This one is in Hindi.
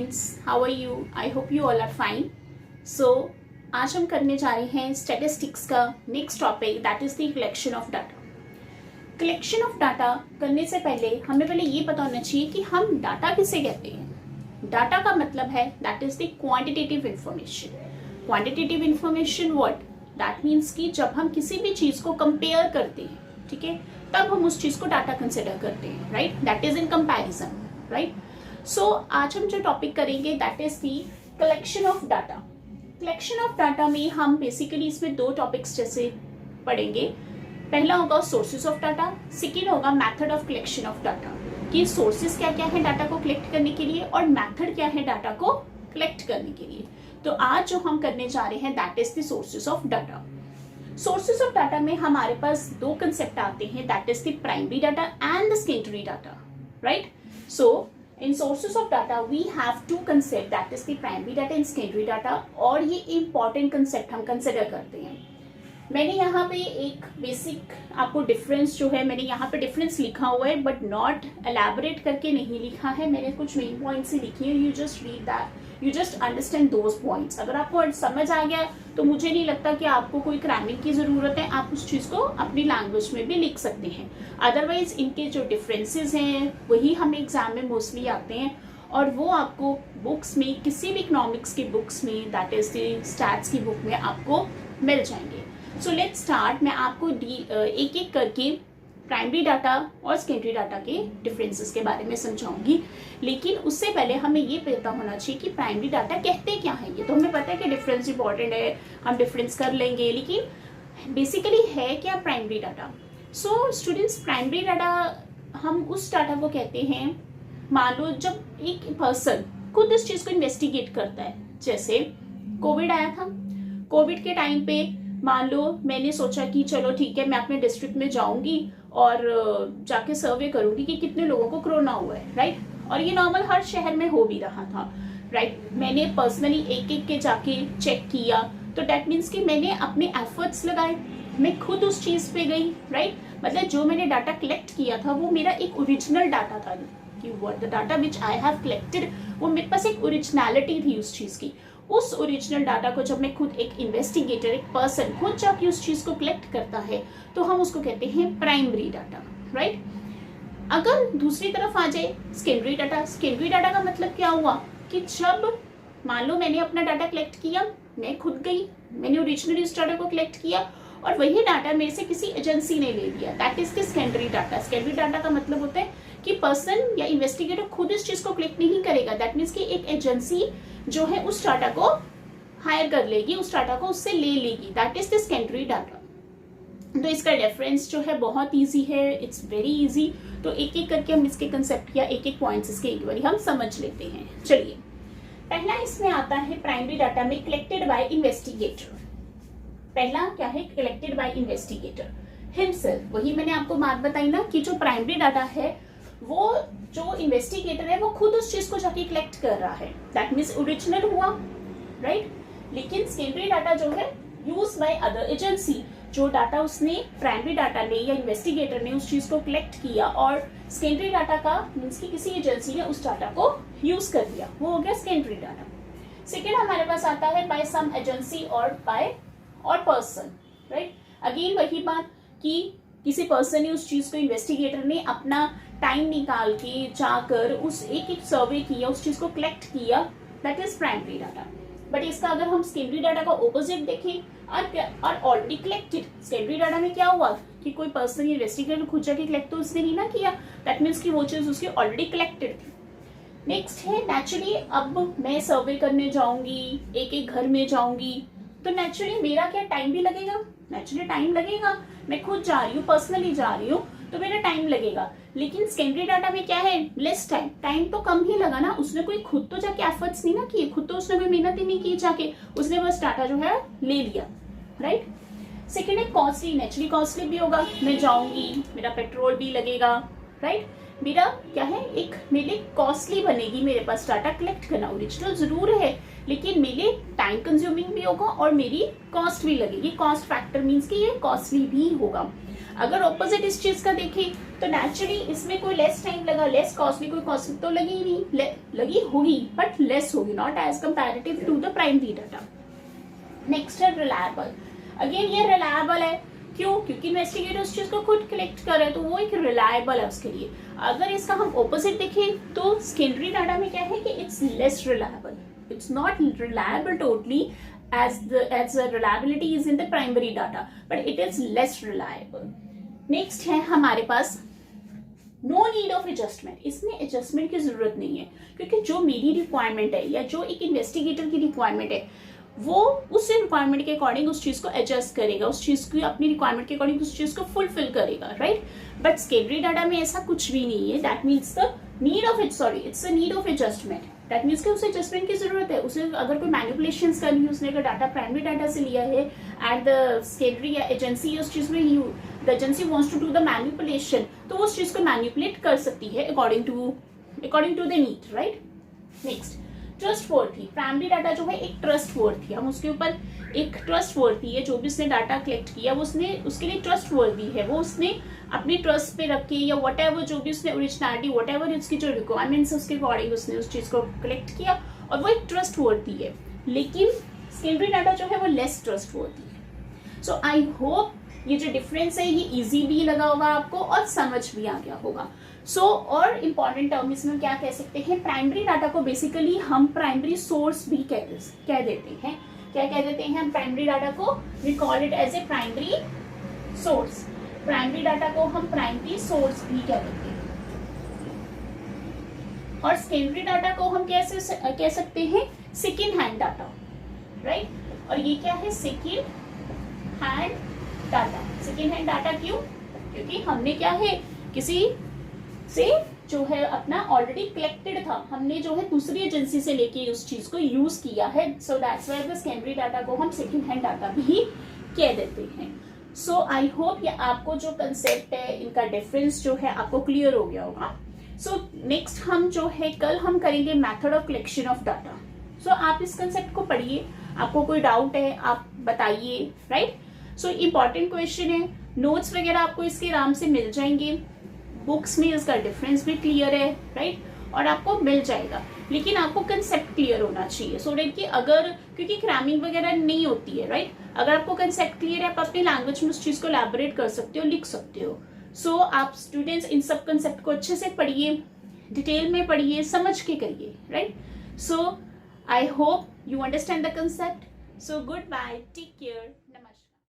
students, how are you? I hope you all are fine. So आज हम करने जा रहे हैं स्टैटिस्टिक्स का next topic, that is the collection of data. Collection of data करने से पहले हमें पहले ये पता होना चाहिए कि हम डाटा किसे कहते हैं। डाटा का मतलब है that is the quantitative information. Quantitative information what? That means कि जब हम किसी भी चीज को कंपेयर करते हैं, ठीक है, तब हम उस चीज को डाटा कंसिडर करते हैं, right? That is in comparison, right? So आज हम जो टॉपिक करेंगे that is the collection of data. Collection of data में हम बेसिकली इसमें दो टॉपिक्स जैसे पढ़ेंगे। पहला होगा सोर्सेज ऑफ डाटा, सेकेंड होगा method of collection of data, कि सोर्सेज क्या क्या है डाटा को कलेक्ट करने के लिए और मेथड क्या है डाटा को कलेक्ट करने के लिए। तो आज जो हम करने जा रहे हैं that is the sources of data. Sources of data में हमारे पास दो कंसेप्ट आते हैं, that is the primary data and the secondary data, right? So in sources of data we have two concept, that is the primary data and secondary data, और ये important concept हम consider करते हैं। मैंने यहाँ पे एक बेसिक आपको डिफरेंस जो है, मैंने यहाँ पे डिफरेंस लिखा हुआ है बट नॉट एलैबोरेट करके नहीं लिखा है, मैंने कुछ मेन पॉइंट्स ही लिखी है। You just read that, you just understand those points. अगर आपको समझ आ गया तो मुझे नहीं लगता कि आपको कोई क्रैमिंग की जरूरत है, आप उस चीज को अपनी लैंग्वेज में भी लिख सकते हैं। अदरवाइज इनके जो डिफरेंसेस हैं वही हमें एग्जाम में मोस्टली आते हैं और वो आपको बुक्स में, किसी भी इकोनॉमिक्स की बुक्स में, दैट इज द स्टैट्स की बुक में आपको मिल जाएंगे। So let's start. मैं आपको एक एक करके प्राइमरी डाटा और सेकेंडरी डाटा के डिफरेंसेस के बारे में समझाऊंगी, लेकिन उससे पहले हमें ये पता होना चाहिए कि प्राइमरी डाटा कहते क्या है। ये तो हमें पता है कि डिफरेंस इंपॉर्टेंट है, हम डिफरेंस कर लेंगे, लेकिन बेसिकली है क्या primary data? So students, primary data हम उस डाटा को कहते हैं, मान लो जब एक पर्सन खुद इस चीज को इन्वेस्टिगेट करता है। जैसे कोविड आया था, कोविड के टाइम पे मान लो मैंने सोचा कि चलो ठीक है, मैं अपने डिस्ट्रिक्ट में जाऊंगी और जाके सर्वे करूंगी कि कितने लोगों को कोरोना हुआ है, राइट? और ये नॉर्मल हर शहर में हो भी रहा था, राइट? मैंने पर्सनली एक एक के जाके चेक किया, तो डेट मीन्स कि मैंने अपने एफर्ट्स लगाए, मैं खुद उस चीज पे गई, राइट? मतलब जो मैंने डाटा कलेक्ट किया था वो मेरा एक ओरिजिनल डाटा था, कि what the data which I have collected, वो मेरे पास एक ओरिजिनलिटी थी उस चीज की। उस ओरिजिनल डाटा को जब मैं खुद एक इन्वेस्टिगेटर, एक पर्सन खुद जाके उस चीज को कलेक्ट करता है तो हम उसको कहते हैं प्राइमरी डाटा, राइट? अगर दूसरी तरफ आ जाए सेकेंडरी डाटा, सेकेंडरी डाटा का मतलब क्या हुआ कि जब मान लो मैंने अपना डाटा कलेक्ट किया, मैं खुद गई, मैंने ओरिजिनली उस डाटा को कलेक्ट किया और वही डाटा मेरे से किसी एजेंसी ने ले लिया, that is the secondary data. Secondary data का मतलब होता है कि पर्सन या इन्वेस्टिगेटर खुद इस चीज को कलेक्ट नहीं करेगा, दैट मीन्स कि एक एजेंसी जो है उस डाटा को हायर कर लेगी, उस डाटा को उससे ले लेगी, that is the secondary data. तो इसका डिफरेंस जो है बहुत इजी है, इट्स वेरी इजी। तो एक एक करके हम इसके कंसेप्ट या एक एक पॉइंट्स इसके एक बार हम समझ लेते हैं। चलिए, पहला इसमें आता है प्राइमरी डाटा में कलेक्टेड बाय इन्वेस्टिगेटर। पहला क्या है? Collected by investigator himself. वही मैंने आपको बात बताई ना कि जो प्राइमरी डाटा है वो जो इन्वेस्टिगेटर है वो खुद उस चीज को जाके कलेक्ट कर रहा है, दैट मीन्स ओरिजिनल हुआ, राइट? लेकिन सेकेंडरी डाटा जो है यूज बाय अदर एजेंसी, जो डाटा उसने प्राइमरी डाटा ने या इन्वेस्टिगेटर ने उस चीज को कलेक्ट किया और सेकेंडरी डाटा का मीन्स कि किसी एजेंसी ने उस डाटा को यूज कर लिया, वो हो गया सेकेंडरी डाटा। सेकेंड हमारे पास आता है बाय सम एजेंसी और बाय और पर्सन, राइट? अगेन वही बात कि किसी पर्सन ने उस चीज को, इन्वेस्टिगेटर ने अपना टाइम निकाल के जाकर उस एक एक सर्वे किया, उस चीज को कलेक्ट किया, that is primary data. But इसका अगर हम सेकेंडरी डाटा का ऑपोजिट देखें और ऑलरेडी कलेक्टेड, सेकेंडरी डाटा में क्या हुआ कि कोई पर्सन या इन्वेस्टिगेटर खुद जाके कलेक्ट तो उसने नहीं ना किया, दैट मीन्स कि वो चीज उसकी ऑलरेडी कलेक्टेड थी। नेक्स्ट है नेचुरली, अब मैं सर्वे करने जाऊंगी, एक एक घर में जाऊंगी, तो नेचुरली मेरा क्या टाइम भी लगेगा, नेचुरली टाइम लगेगा, मैं खुद जा रही हूँ, पर्सनली जा रही हूँ, तो मेरा टाइम लगेगा। लेकिन सेकेंडरी डाटा में क्या है? लेस टाइम, टाइम तो कम ही लगा ना, उसने कोई खुद तो जाके एफर्ट्स नहीं ना किए, खुद तो उसने कोई मेहनत ही नहीं की जाके, उसने बस डाटा जो है ले लिया, राइट? सेकेंड है कॉस्टली, नेचुरली कॉस्टली भी होगा, मैं जाऊंगी, मेरा पेट्रोल भी लगेगा, राइट? मेरा क्या है, एक मेरे कॉस्टली बनेगी मेरे पास डाटा कलेक्ट करना। ओरिजिनल जरूर है लेकिन मेरे टाइम कंज्यूमिंग भी होगा और मेरी कॉस्ट भी लगेगी। कॉस्ट फैक्टर मीन्स कि ये कॉस्टली भी होगा। अगर ऑपोजिट इस चीज का देखें तो नेचुरली इसमें कोई लेस टाइम लगा, लेस कॉस्टली, कोई कॉस्टली तो लगी ही नहीं, लगी होगी बट लेस होगी, not as comparative to the primary data. Next है रिलायबल। अगेन ये रिलायबल है, क्यों? क्योंकि इन्वेस्टिगेटर उस चीज को खुद कलेक्ट कर रहे हैं, तो वो एक रिलायबल है उसके लिए। अगर इसका हम ऑपोजिट देखें तो सेकेंडरी डाटा में क्या है कि it's less reliable, it's not reliable totally as the reliability is in the primary data, but it is less reliable. Next है हमारे पास no need of adjustment। इसमें adjustment की जरूरत नहीं है, क्योंकि जो मेरी रिक्वायरमेंट है या जो एक इन्वेस्टिगेटर की रिक्वायरमेंट है वो उस रिक्वायरमेंट के अकॉर्डिंग उस चीज को एडजस्ट करेगा, उस चीज की अपनी रिक्वायरमेंट के अकॉर्डिंग उस चीज को फुलफिल करेगा, राइट। बट सेकेंडरी डाटा में ऐसा कुछ भी नहीं है। That means the need of it, sorry it's the need of adjustment. That means कि उसे एडजस्टमेंट की जरूरत है। उसे अगर कोई मैनिपुलेशन करनी है, उसने अगर डाटा प्राइमरी डाटा से लिया है एंड द सेकेंडरी या एजेंसी उस चीज में the agency wants to do the manipulation, तो वो उस चीज को मैनिपुलेट कर सकती है according to the need, right. Next trustworthy. Primary data जो है एक ट्रस्ट वर्थी, हम उसके ऊपर एक ट्रस्ट वर्थी है, जो भी उसने डाटा कलेक्ट किया वो उसने उसके लिए ट्रस्ट वर्थी है, वो उसने अपनी ट्रस्ट पे रख के या वट एवर जो भी उसने ओरिजिनलिटी वट एवर उसकी जो रिक्वायरमेंट्स उसके अकॉर्डिंग उसने उस चीज को कलेक्ट किया और वो एक ट्रस्ट वर्थी है। लेकिन सेकेंडरी डाटा जो है वो लेस ट्रस्ट वर्थी है। सो आई होप ये जो डिफरेंस है ये इजी भी लगा होगा आपको और समझ भी आ गया होगा। और इम्पॉर्टेंट टर्म इसमें क्या कह सकते हैं, प्राइमरी डाटा को बेसिकली हम प्राइमरी सोर्स भी कह देते हैं। क्या कह देते हैं हम प्राइमरी डाटा को? We call it as a primary source. Primary data को हम प्राइमरी सोर्स भी कह देते हैं। और सेकेंडरी डाटा को हम कैसे कह सकते हैं? Second hand data, right. और ये क्या है? Second hand data. Second hand data क्यों? क्योंकि हमने क्या है किसी से जो है अपना ऑलरेडी कलेक्टेड था, हमने जो है दूसरी एजेंसी से लेके उस चीज को यूज किया है। So that's why the secondary data को हम सेकेंड हैंड डाटा भी कह देते हैं। सो आई होप ये आपको जो कंसेप्ट है इनका डिफरेंस जो है आपको क्लियर हो गया होगा। सो नेक्स्ट हम जो है कल हम करेंगे method of collection of data. So आप इस कंसेप्ट को पढ़िए, आपको कोई डाउट है आप बताइए, राइट। सो इम्पॉर्टेंट क्वेश्चन है, नोट्स वगैरह आपको इसके आराम से मिल जाएंगे, बुक्स में इसका डिफरेंस भी क्लियर है, राइट, और आपको मिल जाएगा। लेकिन आपको कंसेप्ट क्लियर होना चाहिए सो दैट कि अगर क्योंकि क्रैमिंग वगैरह नहीं होती है, राइट। अगर आपको कंसेप्ट क्लियर है आप अपनी लैंग्वेज में उस चीज को एलैबोरेट कर सकते हो, लिख सकते हो। सो आप स्टूडेंट्स इन सब कंसेप्ट को अच्छे से पढ़िए, डिटेल में पढ़िए, समझ के करिए, right. So I hope you understand the concept. So goodbye, take care.